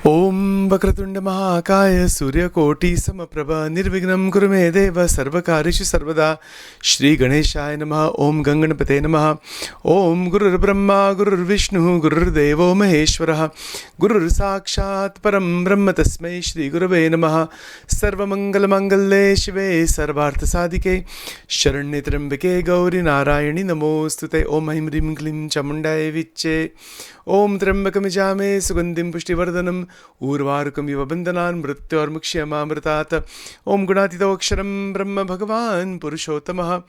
Om Vakratunda Mahakaya Surya Koti Samaprabha Nirvignam Kurume Deva Sarvakarishu Sarvada Shri Ganeshaya Namaha Om Ganganapate Namaha Om Gurur Brahma Gurur Vishnu Gurur Devo Maheshwaraha Gurur Sakshat Param Brahma Tasmai Shri Gurave Namaha Sarva Mangala Mangale Shive Sarvartha Sadike Sharanye Trambake Gauri Narayani Namostute Om Haim Rim Klim Chamundaya Viche Om Trambakam Jame Sugandim Pushtivardhanam Urvarukam Iva Bandhanan Mrityor Mukshayamamritat Om Gunatito Aksharam Brahma Bhagavan Purushotamaha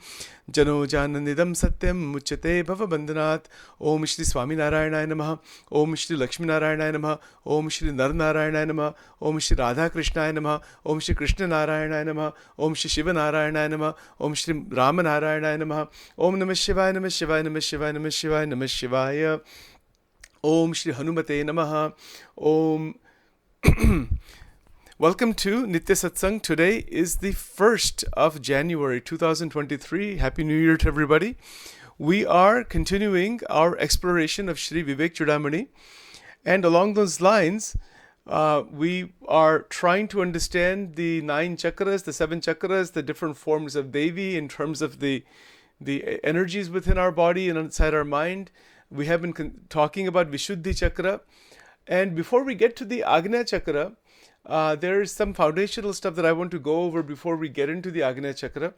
Jano Jananidam Satyam Muchate Bhava Bandhanat Om Shri Swami Narayana Namaha Om Shri Lakshmi Narayana Namaha Om Shri Nar Narayana Namaha Om Shri Radha Krishna Namaha Om Shri Krishna Narayana Namaha Om Shri Shiva Narayana Namaha Om Shri Rama Narayana Namaha Om Namah Shivaya Namah Shivaya Namah Shivaya Namah Shivaya Namah Shivaya Om Shri Hanumate Namaha Om Welcome to Nitya Satsang. Today is the 1st of January 2023. Happy New Year to everybody. We are continuing our exploration of Shri Vivek Chudamani, and along those lines we are trying to understand the 9 chakras, the 7 chakras, the different forms of Devi in terms of the energies within our body and inside our mind. We have been talking about Vishuddhi Chakra. And before we get to the Agnya Chakra, there is some foundational stuff that I want to go over before we get into the Agnya Chakra.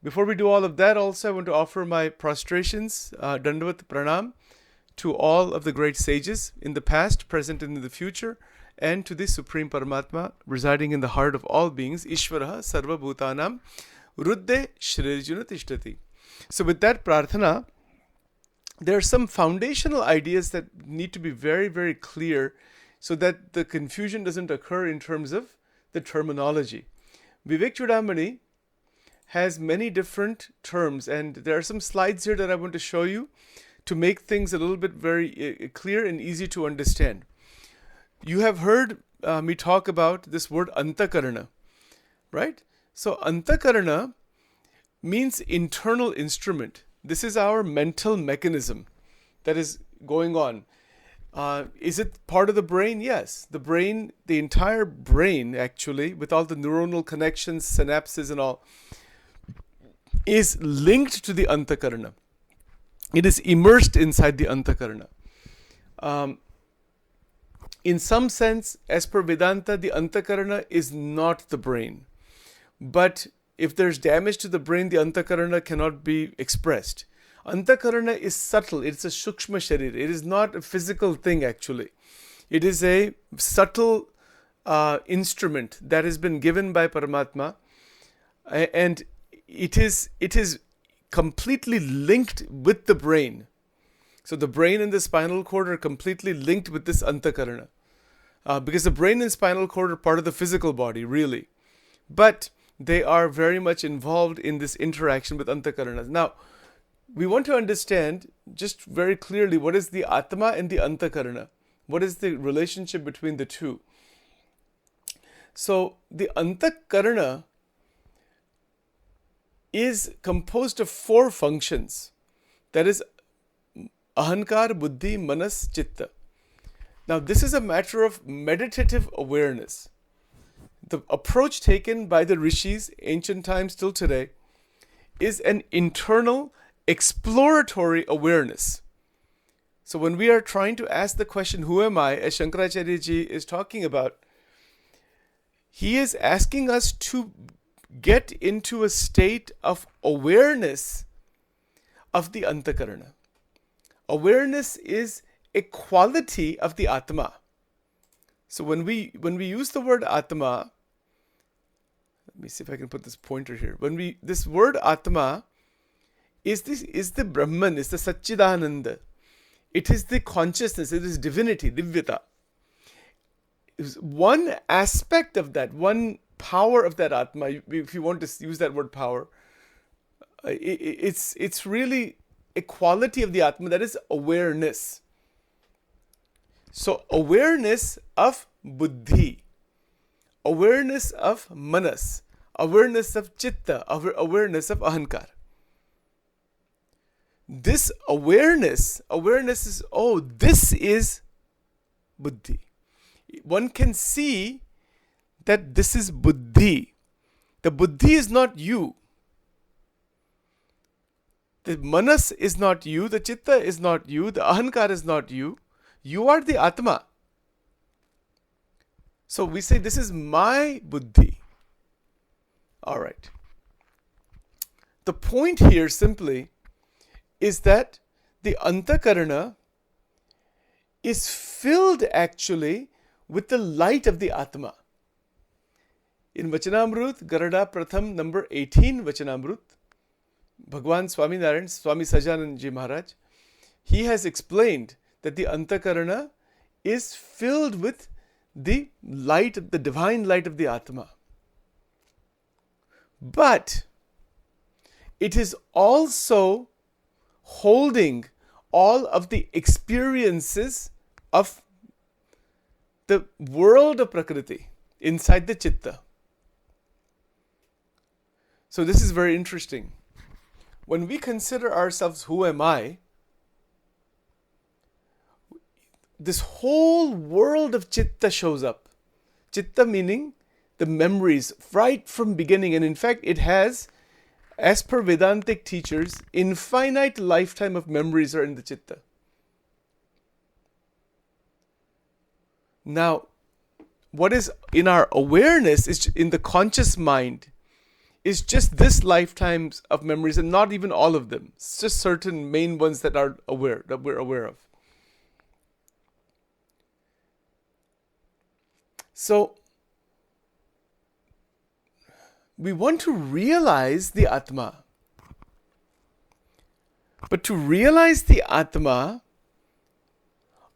Before we do all of that, also I want to offer my prostrations, Dandavat Pranam, to all of the great sages in the past, present, and in the future, and to the Supreme Paramatma residing in the heart of all beings, Ishvaraha Sarva Bhutanam, Ruddhe Shrirjuna Tishtati. So with that prarthana, there are some foundational ideas that need to be very, very clear so that the confusion doesn't occur in terms of the terminology. Vivek Chudamani has many different terms, and there are some slides here that I want to show you to make things a little bit very clear and easy to understand. You have heard me talk about this word Anthakarna, right? So Anthakarna means internal instrument. This is our mental mechanism that is going on. Is it part of the brain? Yes. The brain, the entire brain actually, with all the neuronal connections, synapses and all, is linked to the Anthakarna. It is immersed inside the Anthakarna. In some sense, as per Vedanta, the Anthakarna is not the brain. But if there's damage to the brain, the Anthakarna cannot be expressed. Anthakarna is subtle. It's a Shukshma Sharir. It is not a physical thing actually. It is a subtle instrument that has been given by Paramatma, and it is completely linked with the brain. So the brain and the spinal cord are completely linked with this Anthakarna. Because the brain and spinal cord are part of the physical body, really. But they are very much involved in this interaction with Anthakarana. Now, we want to understand just very clearly what is the Atma and the Anthakarana. What is the relationship between the two? So, the Anthakarana is composed of 4 functions. That is Ahamkar, Buddhi, Manas, Chitta. Now, this is a matter of meditative awareness. The approach taken by the rishis, ancient times till today, is an internal exploratory awareness. So when we are trying to ask the question, who am I, as Shankaracharya ji is talking about, he is asking us to get into a state of awareness of the Anthakarana. Awareness is a quality of the Atma. So when we use the word Atma, let me see if I can put this pointer here. This word Atma is the Brahman, is the Satchidananda. It is the consciousness, it is divinity, Divyata. One aspect of that, one power of that Atma, if you want to use that word power, it's really a quality of the Atma, that is awareness. So awareness of Buddhi, awareness of Manas, awareness of Chitta, awareness of Ahamkar. This awareness is, this is Buddhi. one can see that this is buddhi. The buddhi is not you. The manas is not you. The chitta is not you. The ahankar is not you. You are the atma. So we say this is my buddhi. All right. The point here simply is that the Anthakarna is filled actually with the light of the Atma. In Vachanamrut, Garada Pratham number 18, Vachanamrut, Bhagwan Swami Narayan, Swami Sajananji Maharaj, he has explained that the Anthakarna is filled with the light, the divine light of the Atma. But it is also holding all of the experiences of the world of Prakriti inside the Chitta. So this is very interesting. When we consider ourselves, who am I? This whole world of Chitta shows up. Chitta meaning the memories right from beginning. And in fact, it has, as per Vedantic teachers, infinite lifetime of memories are in the Chitta. Now, what is in our awareness, is in the conscious mind, is just this lifetimes of memories, and not even all of them. It's just certain main ones that we're aware of. So, we want to realize the Atma. But to realize the Atma,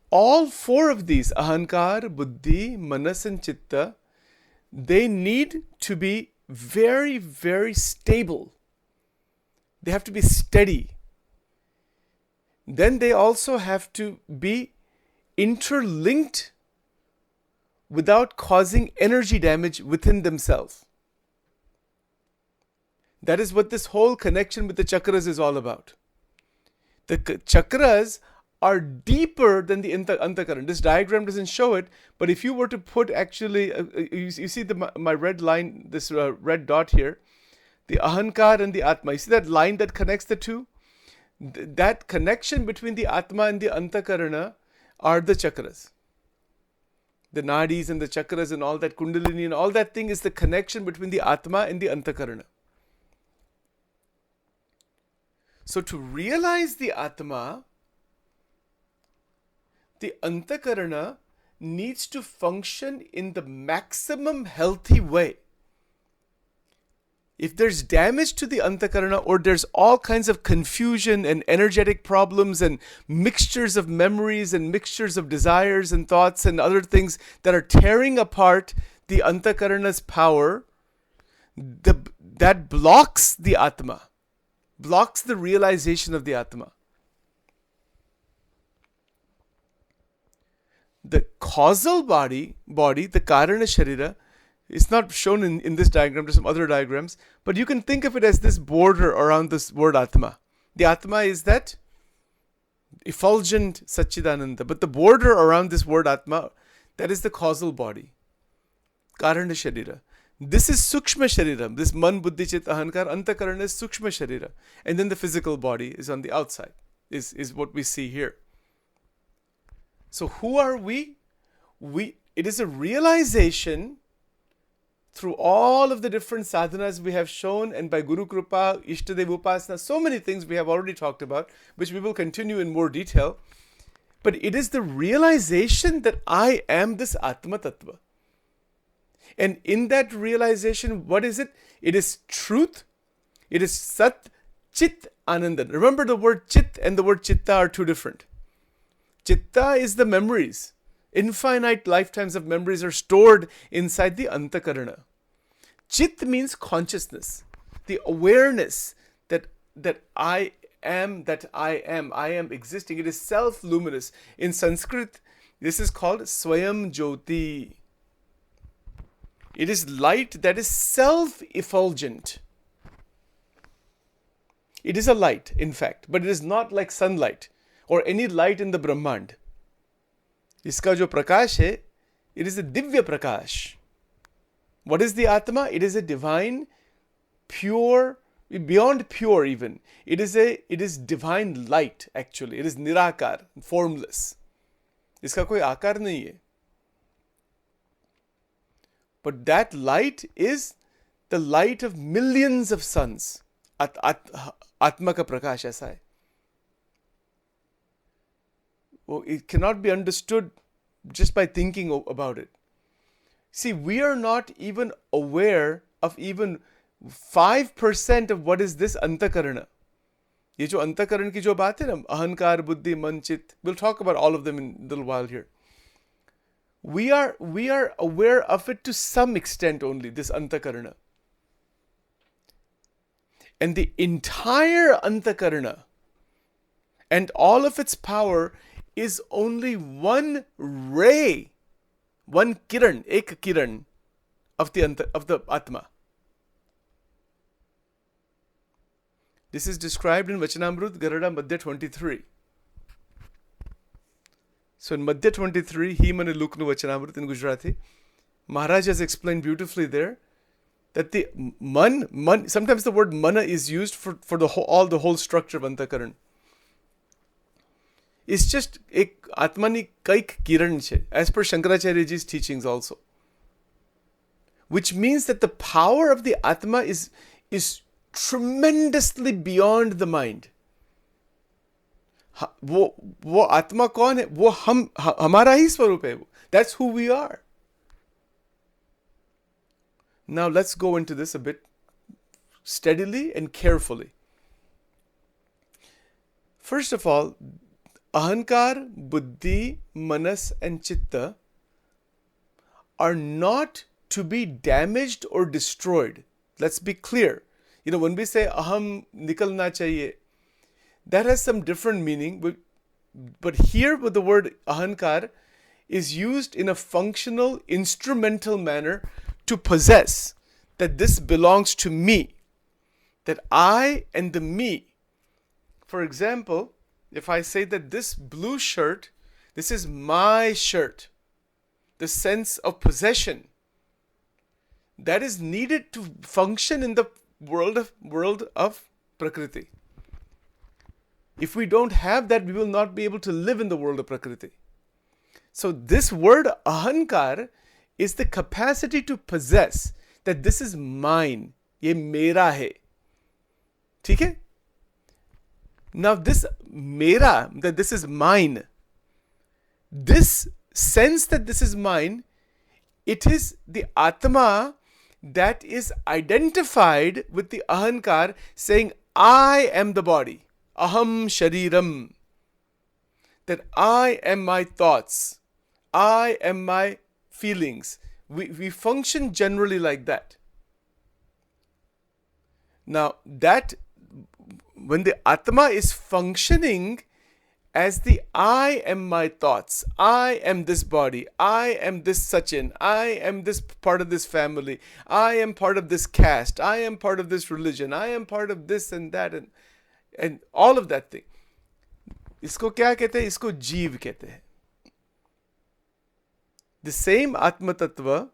all four of these, Ahankar, Buddhi, Manas and Chitta, they need to be very, very stable. They have to be steady. Then they also have to be interlinked without causing energy damage within themselves. That is what this whole connection with the chakras is all about. The chakras are deeper than the Anthakarna. This diagram doesn't show it, but if you were to put actually, you see my red line, this red dot here, the Ahankar and the Atma. You see that line that connects the two? That connection between the Atma and the Anthakarna are the chakras. The nadis and the chakras and all that, kundalini and all that thing is the connection between the Atma and the Anthakarna. So to realize the Atma, the Anthakarna needs to function in the maximum healthy way. If there's damage to the Anthakarna, or there's all kinds of confusion and energetic problems and mixtures of memories and mixtures of desires and thoughts and other things that are tearing apart the Anthakarna's power, that blocks the Atma, blocks the realization of the Atma. The causal body, the Karana Sharira, is not shown in this diagram, there's some other diagrams, but you can think of it as this border around this word Atma. The Atma is that effulgent Satchidananda, but the border around this word Atma, that is the causal body, Karana Sharira. This is Sukshma Sharira. This Man, Buddhi, Chit, Ahankar, Anthakarna is Sukshma Sharira. And then the physical body is on the outside, is what we see here. So who are we? It is a realization through all of the different sadhanas we have shown, and by Guru Kripa, Ishtadev Upasana, so many things we have already talked about, which we will continue in more detail. But it is the realization that I am this Atma Tattva. And in that realization, what is it? It is truth. It is Sat, Chit, Ananda. Remember, the word Chit and the word Chitta are two different. Chitta is the memories. Infinite lifetimes of memories are stored inside the Anthakarna. Chit means consciousness, the awareness that I am existing. It is self-luminous. In Sanskrit, this is called Swayam Jyoti. It is light that is self-effulgent. It is a light, in fact, but it is not like sunlight or any light in the Brahmand. इसका जो प्रकाश है, It is a Divya Prakash. What is the Atma? It is a divine, pure, beyond pure even. It is divine light actually. It is Nirakar, formless. इसका कोई आकार नहीं है. But that light is the light of millions of suns. Atma ka prakash ऐसा है. It cannot be understood just by thinking about it. See, we are not even aware of even 5% of what is this Anthakarna. ये जो अंतःकरण की जो बात है ना, अहंकार, बुद्धि, मन, चित्त, we'll talk about all of them in a little while here. We are aware of it to some extent only, this Anthakarna. And the entire Anthakarna and all of its power is only one ray, one kiran, ek kiran of the Atma. This is described in Vachanamrut Garada Madhya 23. So in Madhya 23, he mane luknu Vachanamrut in Gujarati, Maharaj has explained beautifully there that the man, sometimes the word mana is used for the whole structure of Antakaran. It's just ek Atmani kaik kiran che, as per Shankaracharya ji's teachings also. Which means that the power of the Atma is tremendously beyond the mind. वो आत्मा कौन है? वो हमारा ही स्वरूप है. That's who we are. Now let's go into this a bit steadily and carefully. First of all, Ahankar, Buddhi, Manas and Chitta are not to be damaged or destroyed. Let's be clear. You know, when we say aham nikalna chahiye, that has some different meaning. But here with the word ahankar is used in a functional, instrumental manner to possess, that this belongs to me, that I and the me. For example, if I say that this blue shirt, this is my shirt, the sense of possession, that is needed to function in the world of Prakriti. If we don't have that, we will not be able to live in the world of Prakriti. So this word ahankar is the capacity to possess, that this is mine, ye mera hai. ठीक है? Now this mera, that this is mine, this sense that this is mine, it is the Atma that is identified with the ahankar, saying, I am the body. Aham shariram. That I am my thoughts. I am my feelings. We function generally like that. Now, that when the Atma is functioning as the I am my thoughts, I am this body, I am this Sachin, I am this part of this family, I am part of this caste, I am part of this religion, I am part of this and that and all of that thing. इसको क्या कहते हैं? इसको जीव कहते हैं. The same Atma Tattva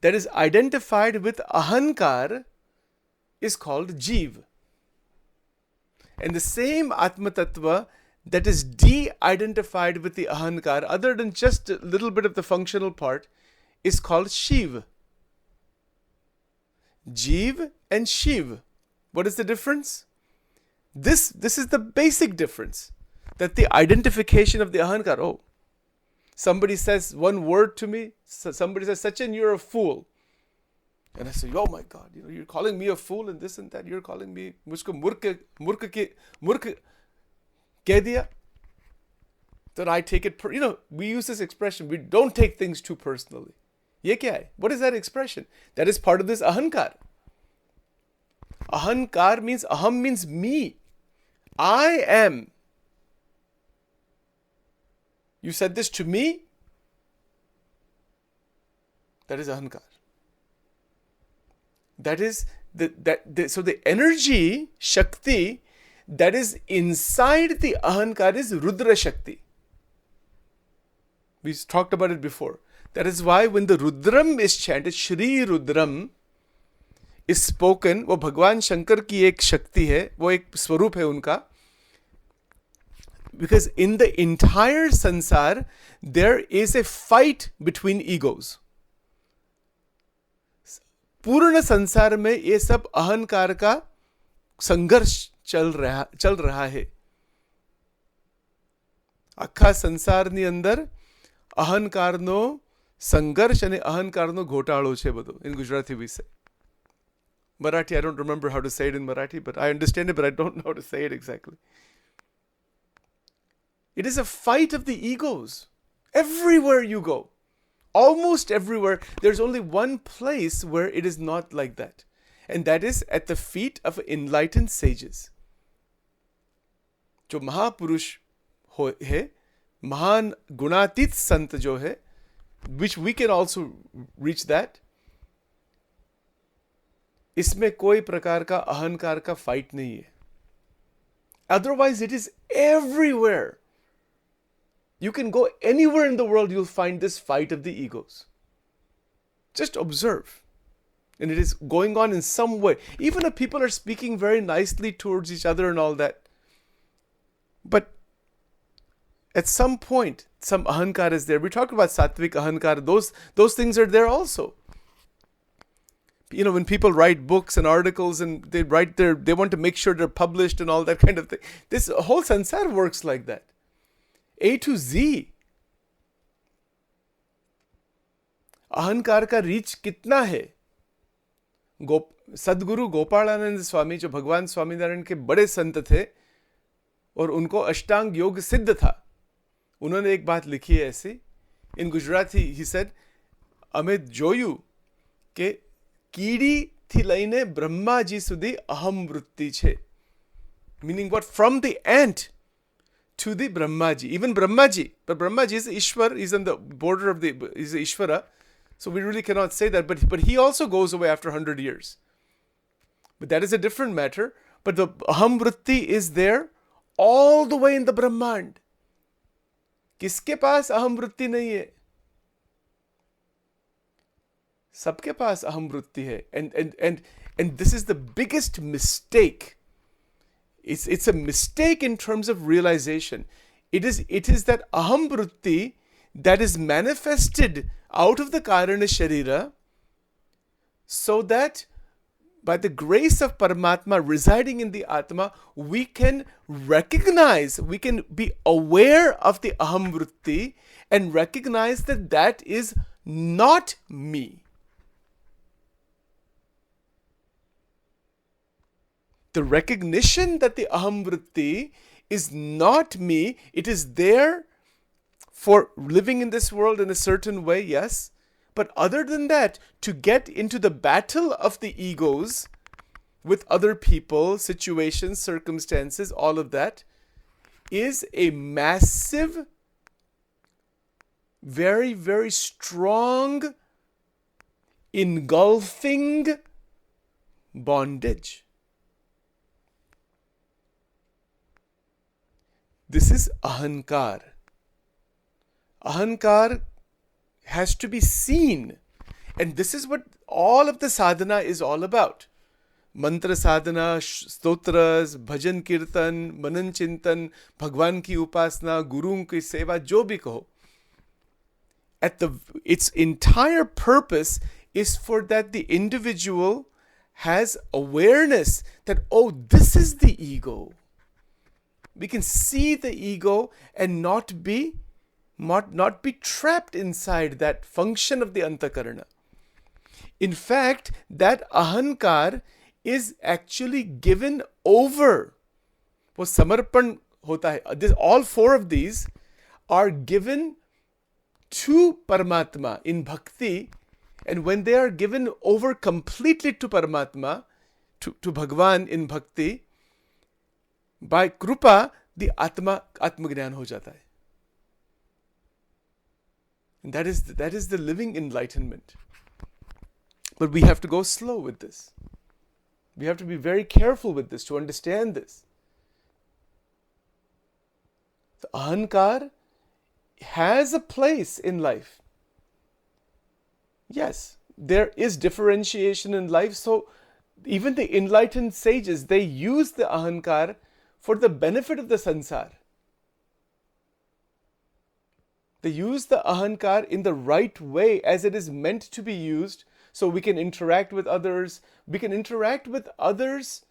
that is identified with Ahankar is called Jeev. And the same Atma Tattva that is de-identified with the Ahankar, other than just a little bit of the functional part, is called Shiv. Jeev and Shiv. What is the difference? This is the basic difference. That the identification of the Ahankar, oh, somebody says one word to me, somebody says, Sachin, you're a fool. And I say, oh my God, you're calling me a fool and this and that. You're calling me, musko murk keh diya. Then I take it, we use this expression, we don't take things too personally. Ye kya hai? What is that expression? That is part of this ahankar. Ahankar means, aham means me. I am. You said this to me? That is ahankar. That is, so the energy, Shakti, that is inside the Ahankar is Rudra Shakti. We talked about it before. That is why when the Rudram is chanted, Shri Rudram is spoken, वो भगवान शंकर की एक शक्ति है, वो एक स्वरूप है उनका. Because in the entire sansar, there is a fight between egos. पूर्ण संसार में ये सब अहंकार का संघर्ष चल रहा है. આખા સંસારની અંદર અહંકારનો સંઘર્ષ અને અહંકારનો ઘોટાળો છે બધો. In Gujarati we say. Marathi, I don't remember how to say it in Marathi, but I understand it, but I don't know how to say it exactly. It is a fight of the egos. Everywhere you go, almost everywhere, there's only one place where it is not like that. And that is at the feet of enlightened sages. जो महापुरुष है, महान गुणातीत संत जो है, which we can also reach that, इसमें कोई प्रकार का अहंकार का fight नहीं है. Otherwise it is everywhere. You can go anywhere in the world, you'll find this fight of the egos. Just observe. And it is going on in some way. Even if people are speaking very nicely towards each other and all that. But at some point, some ahankar is there. We talked about sattvic ahankar. Those things are there also. You know, when people write books and articles and they want to make sure they're published and all that kind of thing. This whole sansar works like that. A to Z. अहंकार का reach कितना है? सदगुरु गोपालानंद स्वामी जो भगवान स्वामीनारायण के बड़े संत थे और उनको अष्टांग योग सिद्ध था, उन्होंने एक बात लिखी है ऐसी. इन गुजराती ही सेड, अमे जोयू के कीड़ी थी लईने ब्रह्माजी સુધી અહમ વૃત્તિ છે. Meaning what? From the ant to the Brahmaji. Even Brahmaji. But Brahmaji is Ishwar. He's on the border of he's Ishvara. So we really cannot say that. But he also goes away after 100 years. But that is a different matter. But the Aham Vritti is there all the way in the Brahmand. किसके पास अहम वृत्ति नहीं है? सबके पास अहम वृत्ति है. And this is the biggest mistake. It's a mistake in terms of realization. It is that aham vritti that is manifested out of the karana sharira, so that by the grace of Paramatma residing in the Atma, we can recognize, we can be aware of the aham vritti and recognize that that is not me. The recognition that the aham vritti is not me, it is there for living in this world in a certain way, yes. But other than that, to get into the battle of the egos with other people, situations, circumstances, all of that is a massive, very, very strong, engulfing bondage. This is Ahamkar. Ahamkar has to be seen. And this is what all of the sadhana is all about. Mantra sadhana, stotras, bhajan kirtan, manan chintan, Bhagwan ki upasana, Guru ki seva, jo bhi kaho. Its entire purpose is for that the individual has awareness that, oh, this is the ego. We can see the ego and not be trapped inside that function of the Anthakarna. In fact, that Ahamkar is actually given over. वो समर्पण होता है. All four of these are given to Paramatma in bhakti, and when they are given over completely to Paramatma, to Bhagwan in bhakti, by Krupa, the Atmagnan ho jata hai. And that is the living enlightenment. But we have to go slow with this. We have to be very careful with this to understand this. The Ahamkar has a place in life. Yes, there is differentiation in life. So even the enlightened sages, they use the ahankar for the benefit of the sansar. They use the ahankar in the right way as it is meant to be used, so we can interact with others. We can interact with others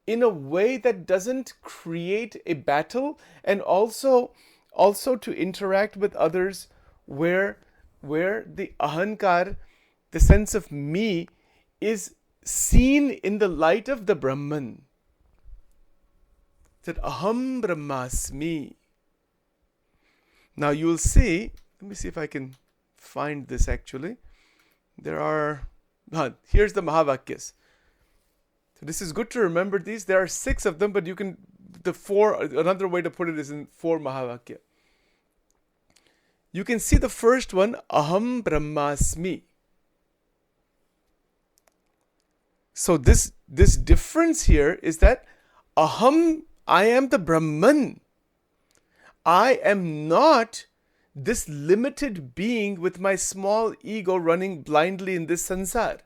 in a way that doesn't create a battle, and also to interact with others where the ahankar, the sense of me, is seen in the light of the Brahman. That aham brahmasmi. Now you will see, let me see if I can find this actually. There are, here's the Mahavakyas. So this is good to remember these. There are 6 of them, but you can, another way to put it is in 4 Mahavakya. You can see the first one, aham brahmasmi. So this difference here is that aham, I am the Brahman. I am not this limited being with my small ego running blindly in this sansar.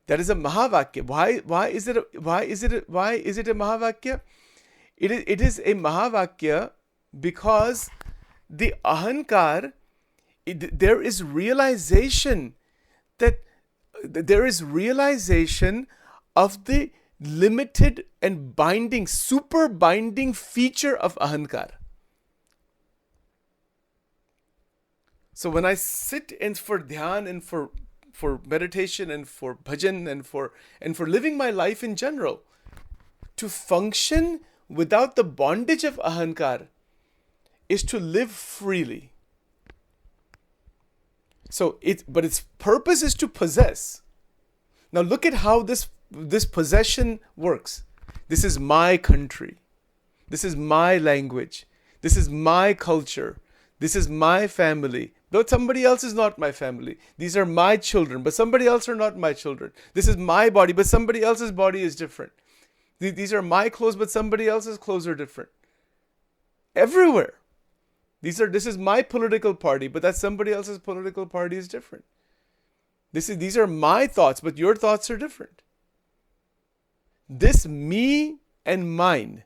That is a Mahavakya. Why is it a Mahavakya? It is a Mahavakya because the ahankar, there is realization of the limited and binding, super binding feature of ahankar. So when I sit and for dhyan and for meditation and for bhajan and for living my life in general, to function without the bondage of ahankar is to live freely. So but its purpose is to possess. Now look at how this possession works. This is my country. This is my language. This is my culture. This is my family. Though somebody else is not my family. These are my children, but somebody else are not my children. This is my body, but somebody else's body is different. These are my clothes, but somebody else's clothes are different. Everywhere. This is my political party, but that somebody else's political party is different. These are my thoughts, but your thoughts are different. This me and mine.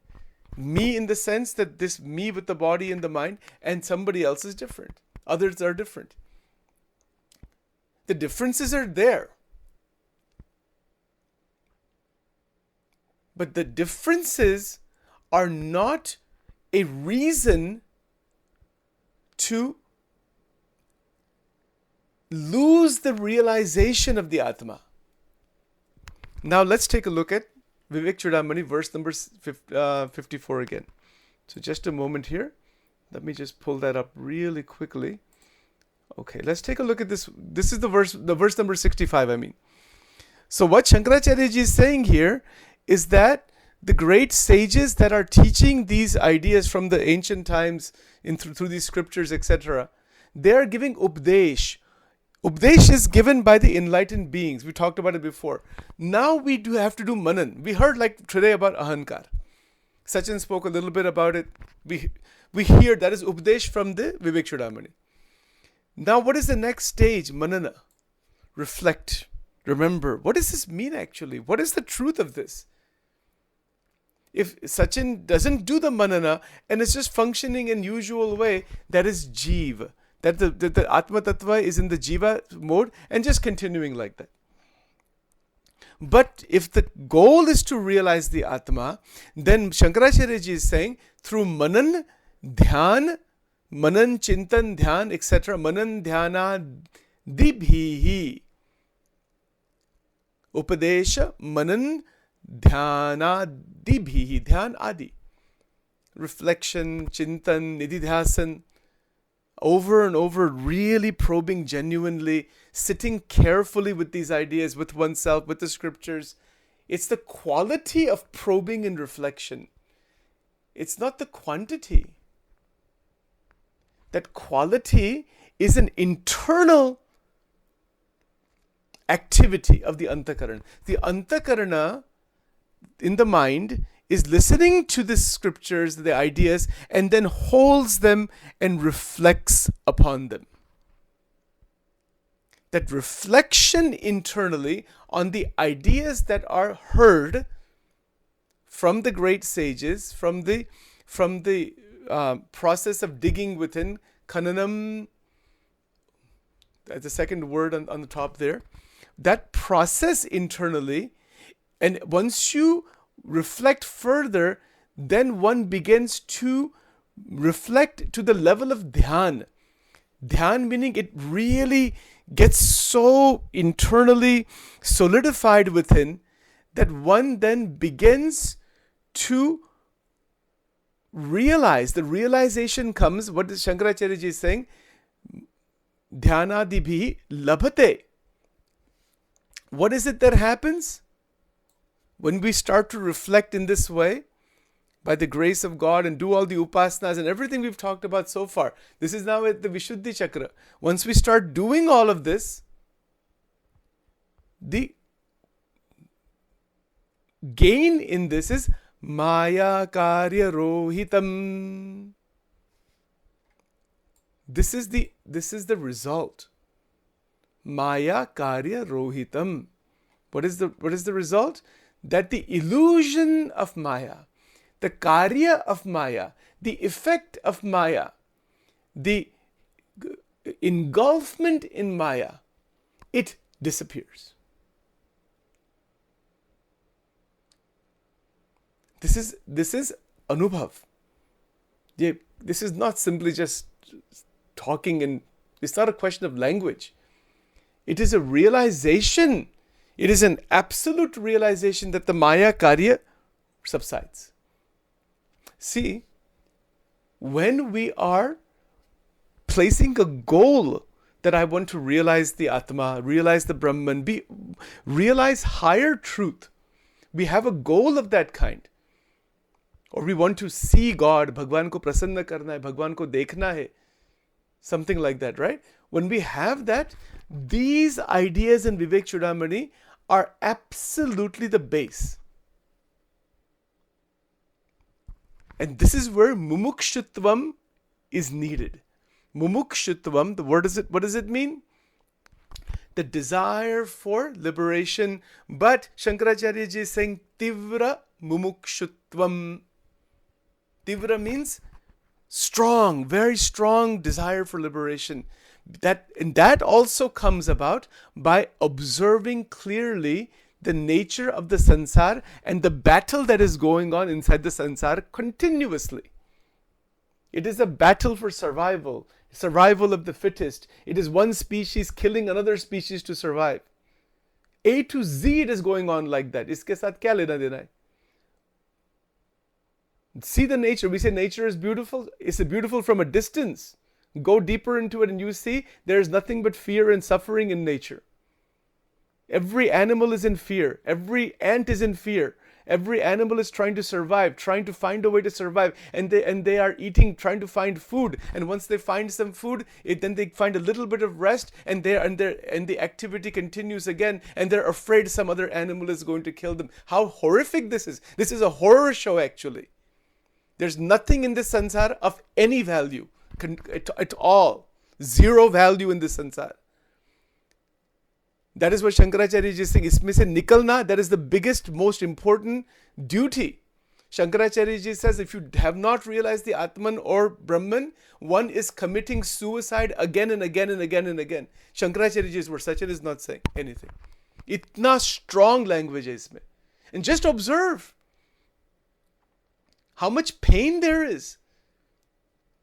Me in the sense that this me with the body and the mind, and somebody else is different. Others are different. The differences are there. But the differences are not a reason to lose the realization of the Atma. Now let's take a look at Vivek Chudamani, verse number 54 again. So just a moment here. Let me just pull that up really quickly. Okay, let's take a look at this. This is the verse number 65, I mean. So what Shankaracharya ji is saying here is that the great sages that are teaching these ideas from the ancient times through these scriptures, etc., they are giving updesh. Updesh is given by the enlightened beings. We talked about it before. Now we have to do manan. We heard like today about ahankar. Sachin spoke a little bit about it. We hear that is updesh from the Vivek Chudamani. Now what is the next stage? Manana. Reflect. Remember. What does this mean actually? What is the truth of this? If Sachin doesn't do the manana and it's just functioning in usual way, that is jiva. That the Atma Tattva is in the jiva mode and just continuing like that. But if the goal is to realize the Atma, then Shankaracharya ji is saying through manan, dhyan, manan, chintan, dhyan, etc., manan, dhyana, dibhihi. Upadesha, manan, dhyana, dibhihi, dhyan, adi. Reflection, chintan, nididhyasan. Over and over, really probing genuinely, sitting carefully with these ideas, with oneself, with the scriptures. It's the quality of probing and reflection. It's not the quantity. That quality is an internal activity of the Anthakarna. The Anthakarna in the mind is listening to the scriptures, the ideas, and then holds them and reflects upon them. that reflection internally on the ideas that are heard from the great sages, from the process of digging within, khananam, that's the second word on the top there, that process internally, and once you reflect further, then one begins to reflect to the level of dhyan. Dhyan meaning it really gets so internally solidified within that one then begins to realize. The realization comes, what is Shankaracharya ji is saying? Dhyanadibhi labhate. What is it that happens? When we start to reflect in this way, by the grace of God, and do all the upasanas and everything we've talked about so far. This is now at the Vishuddhi Chakra. Once we start doing all of this, the gain in this is Maya Karya Rohitam. This is the result. Maya Karya Rohitam. What is the result? That the illusion of Maya, the karya of Maya, the effect of Maya, the engulfment in Maya, it disappears. This is anubhav. This is not simply just talking, and it's not a question of language. It is a realization. It is an absolute realization that the Maya karya subsides. See, when we are placing a goal that I want to realize the Atma, realize the Brahman, realize higher truth, we have a goal of that kind. Or we want to see God, Bhagwan ko prasanna karna hai, Bhagwan ko dekhna hai, something like that, right? When we have that, these ideas in Vivek Chudamani are absolutely the base. And this is where mumukshutvam is needed. Mumukshutvam, the word what does it mean? The desire for liberation. But Shankaracharya ji is saying tivra mumukshutvam. Tivra means strong, very strong desire for liberation. That also comes about by observing clearly the nature of the sansar and the battle that is going on inside the sansar continuously. It is a battle for survival of the fittest. It is one species killing another species to survive. A to Z it is going on like that. Iske saath kya lena dena hai? See the nature. We say nature is beautiful. It's beautiful from a distance. Go deeper into it and you see there is nothing but fear and suffering in nature. Every animal is in fear. Every ant is in fear. Every animal is trying to survive, trying to find a way to survive. And they are eating, trying to find food. And once they find some food, then they find a little bit of rest, and the activity continues again. And they're afraid some other animal is going to kill them. How horrific this is. This is a horror show actually. There's nothing in this sansar of any value at all. Zero value in this sansar. That is what Shankaracharya ji is saying. Isme se nikalna, that is the biggest, most important duty. Shankaracharya ji says if you have not realized the Atman or Brahman, one is committing suicide again and again and again and again. Shankaracharya ji's word, Sachin is not saying anything. Itna strong language hai isme. And just observe how much pain there is.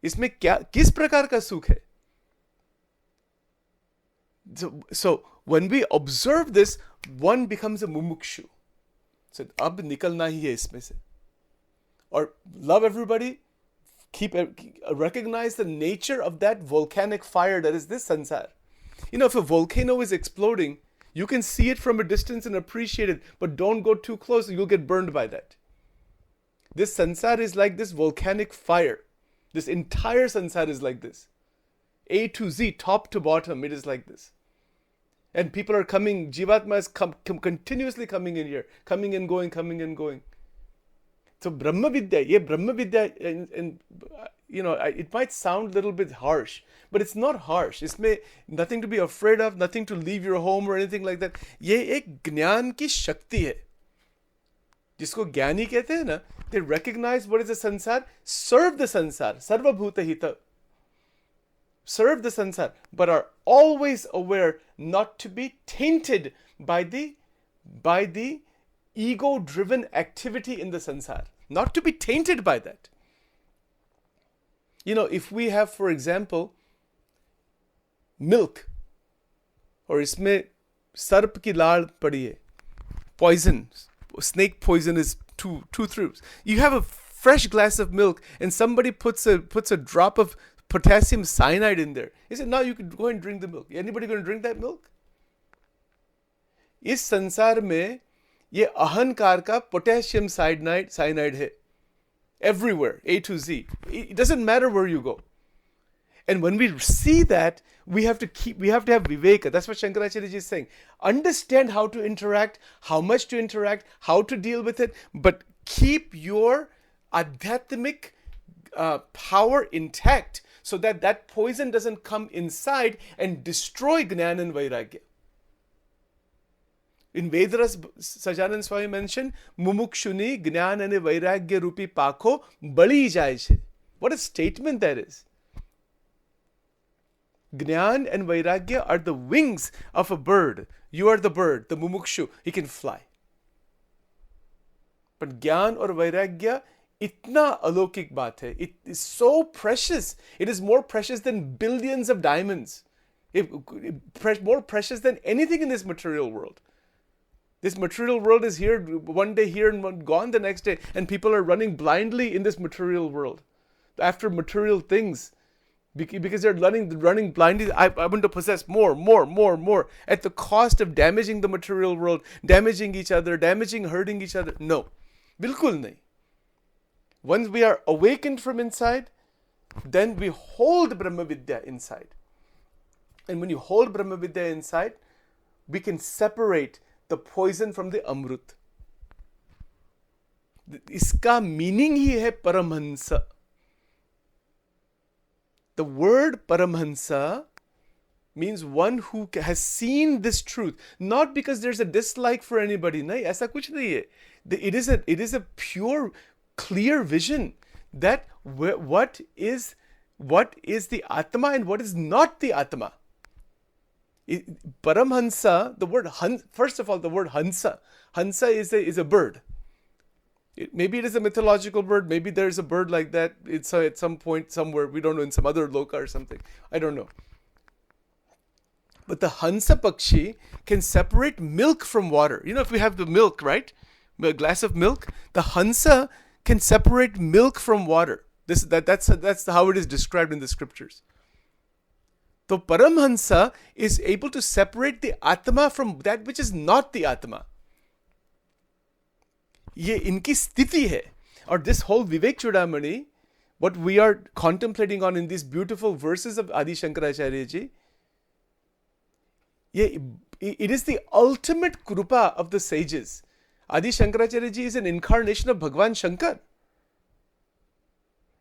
Isme kis prakar ka sukh hai? So when we observe this, one becomes a mumukshu. So ab nikalna hi hai isme se. Or love everybody, recognize the nature of that volcanic fire that is this sansar. You know, if a volcano is exploding, you can see it from a distance and appreciate it, but don't go too close, you'll get burned by that. This sansar is like this volcanic fire. This entire sansar is like this. A to Z, top to bottom, it is like this. And people are coming, Jivatma is continuously coming in here, coming and going, coming and going. So Brahma Vidya, and it might sound a little bit harsh, but it's not harsh. इसमें nothing to be afraid of, nothing to leave your home or anything like that. ये एक ज्ञान की शक्ति है जिसको ज्ञानी कहते हैं ना. They recognize what is the sansar, serve the sansar, sarvabhuta hita, serve the sansar, but are always aware not to be tainted by the ego-driven activity in the sansar, not to be tainted by that. If we have, for example, milk, और इसमें सर्प की लाड़ पड़ी है, poison, snake poison is two through. You have a fresh glass of milk and somebody puts a drop of potassium cyanide in there. He said, now you can go and drink the milk. Anybody going to drink that milk? इस संसार में ये अहंकार का potassium cyanide है. Everywhere, A to Z. It doesn't matter where you go. And when we see that, we have to have viveka. That's what Shankaracharya is saying. Understand how to interact, how much to interact, how to deal with it, but keep your adhyatmic power intact so that poison doesn't come inside and destroy Jnana and Vairagya. In Vedaras, Sajanand Swami mentioned, Mumukshuni Jnana and Vairagya Rupi Pakho Bali Jai. What a statement that is. Jnana and Vairagya are the wings of a bird. You are the bird, the Mumukshu. He can fly. But Jnana or Vairagya, itna alokik baat hai. It is so precious. It is more precious than billions of diamonds. More precious than anything in this material world. This material world is here one day here and gone the next day, and people are running blindly in this material world after material things because they're running blindly. I want to possess more at the cost of damaging the material world, damaging each other, hurting each other. No, bilkul nahi. Once we are awakened from inside, then we hold Brahma Vidya inside. And when you hold Brahma Vidya inside, we can separate the poison from the amrut. Iska meaning hi hai Paramhansa. The word Paramhansa means one who has seen this truth, not because there's a dislike for anybody. Nahi, aisa kuch nahi hai. It is a pure, clear vision that what is the Atma and what is not the Atma. Paramhansa, the word first of all, the word Hansa. Hansa is a bird. Maybe it is a mythological bird. Maybe there is a bird like that. It's at some point somewhere. We don't know, in some other loka or something. I don't know. But the Hansa Pakshi can separate milk from water. If we have the milk, right? A glass of milk, the Hansa can separate milk from water. That's how it is described in the scriptures. So Paramhansa is able to separate the Atma from that which is not the Atma. ये इनकी स्थिति है. Or this whole Vivek Chudamani, what we are contemplating on in these beautiful verses of Adi Shankaracharya ji, it is the ultimate krupa of the sages. Adi Shankaracharya ji is an incarnation of Bhagwan Shankar.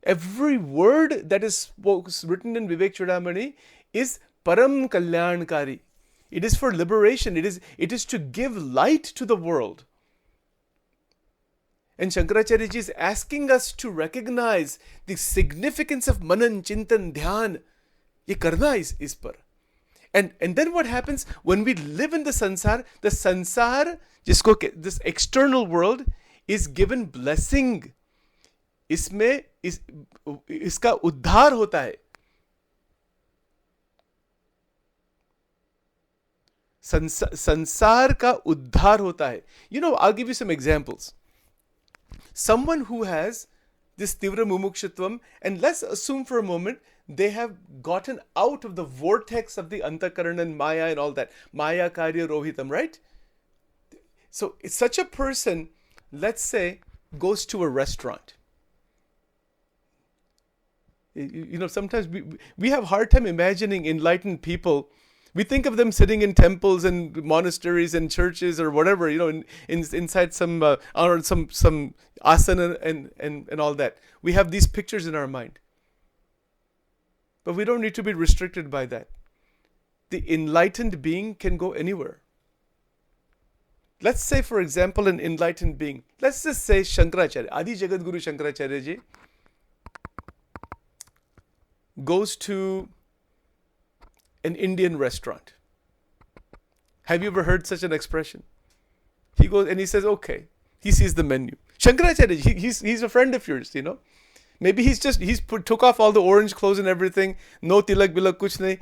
Every word that is written in Vivek Chudamani is Param Kalyankari. It is for liberation. It is to give light to the world. And Shankaracharya ji is asking us to recognize the significance of Manan, Chintan, Dhyan. Ye karna is par. And then what happens when we live in the sansar, this external world is given blessing. इसका उद्धार होता है. संसार का उद्धार होता है. I'll give you some examples. Someone who has this tivra mumukshutvam, and let's assume for a moment they have gotten out of the vortex of the Anthakarna and Maya and all that. Maya Karya Rohitam, right? So such a person, let's say, goes to a restaurant. Sometimes we have a hard time imagining enlightened people. We think of them sitting in temples and monasteries and churches or whatever, inside some or some asana and all that. We have these pictures in our mind. But we don't need to be restricted by that. The enlightened being can go anywhere. Let's say, for example, an enlightened being. Let's just say Shankaracharya, Adi Jagat Guru Shankaracharya ji goes to an Indian restaurant. Have you ever heard such an expression? He goes and he says, okay. He sees the menu. Shankaracharya, he's a friend of yours, you know. Maybe took off all the orange clothes and everything. No tilak bilak kuch nahi.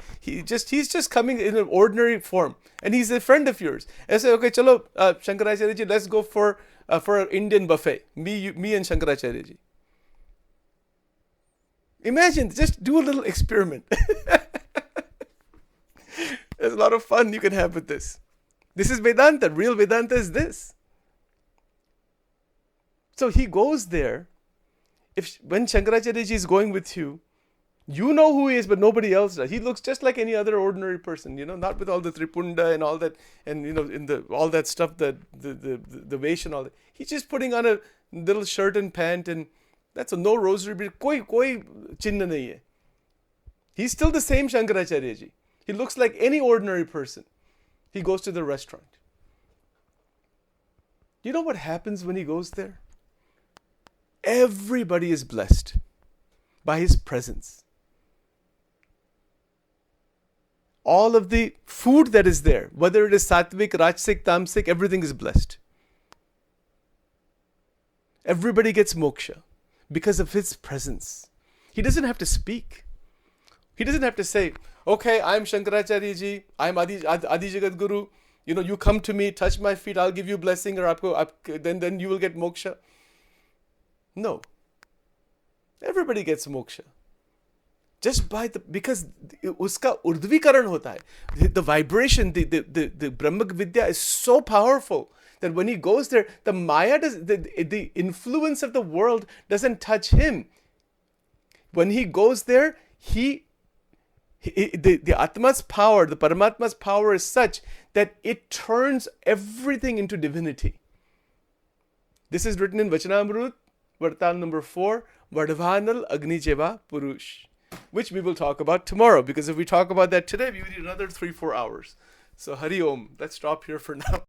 He's just coming in an ordinary form, and he's a friend of yours. And I say, okay, chalo, Shankaracharya ji, let's go for an Indian buffet. Me and Shankaracharya ji. Imagine, just do a little experiment. There's a lot of fun you can have with this. This is Vedanta. Real Vedanta is this. So he goes there. When Shankaracharya ji is going with you, you know who he is, but nobody else does. He looks just like any other ordinary person, you know, not with all the tripunda and all that, and you know, all that stuff, the vesh and all that. He's just putting on a little shirt and pant, and that's no rosary. Koi chinna nahi hai. He's still the same Shankaracharya ji. He looks like any ordinary person. He goes to the restaurant. You know what happens when he goes there? Everybody is blessed by his presence. All of the food that is there, whether it is sattvic, rajasic, tamasic, everything is blessed. Everybody gets moksha because of his presence. He doesn't have to speak. He doesn't have to say, okay, I'm Shankaracharya ji, I'm Adi Jagat Guru, you know, you come to me, touch my feet, I'll give you blessing, or then you will get moksha. No. Everybody gets moksha. Just because uska urdhvikaran hota hai. The vibration, the Brahma Vidya is so powerful that when he goes there, the Maya the influence of the world doesn't touch him. When he goes there, the Atma's power, the Paramatma's power is such that it turns everything into divinity. This is written in Vachanamrut, Vartal number 4, Vadvanal Agni Jeva Purush, which we will talk about tomorrow, because if we talk about that today, we will need another 3-4 hours. So Hari Om. Let's stop here for now.